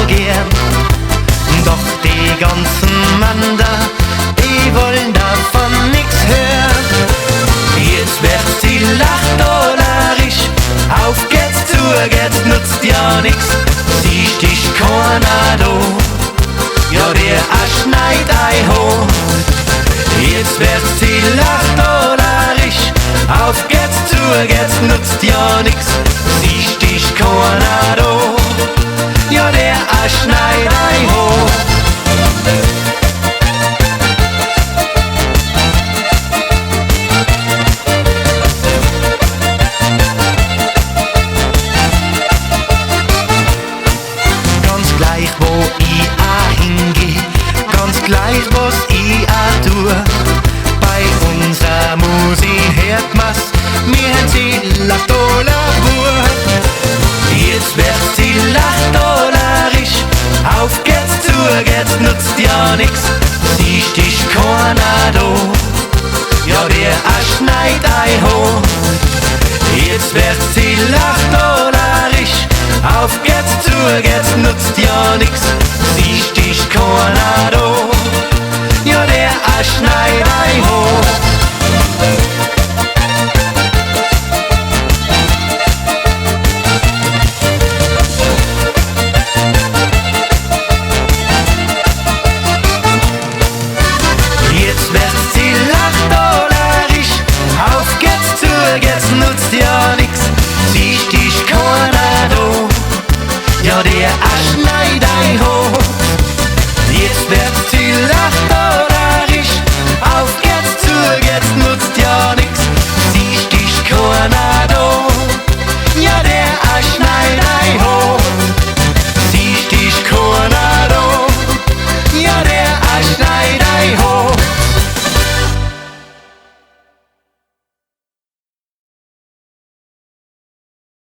gern. Doch die ganzen Männer, die wollen davon nix hören. Jetzt wird sie lachtolerisch, auf geht's zu, jetzt nutzt ja nix. Siehst dich keiner da, ja der Arsch schneit ei hoch. Jetzt wird sie lachtolerisch, auf geht's zu, jetzt nutzt ja nix. Siehst dich keiner da, ja der Arsch schneit ei hoch. Gleich wo ich auch hingeh, ganz gleich was ich auch tu. Bei unserer Musik hört man's, wir haben sie lachtolabur. Jetzt wird sie lachtolerisch, auf geht's zu, jetzt nutzt ja nix. Siehst dich keiner da, ja der Arsch schneit ei hoch. Jetzt wird sie lachtolerisch, auf geht's zu, jetzt nutzt ja nix. Siehst dich keiner da, ja der Arsch schneit ei hoch.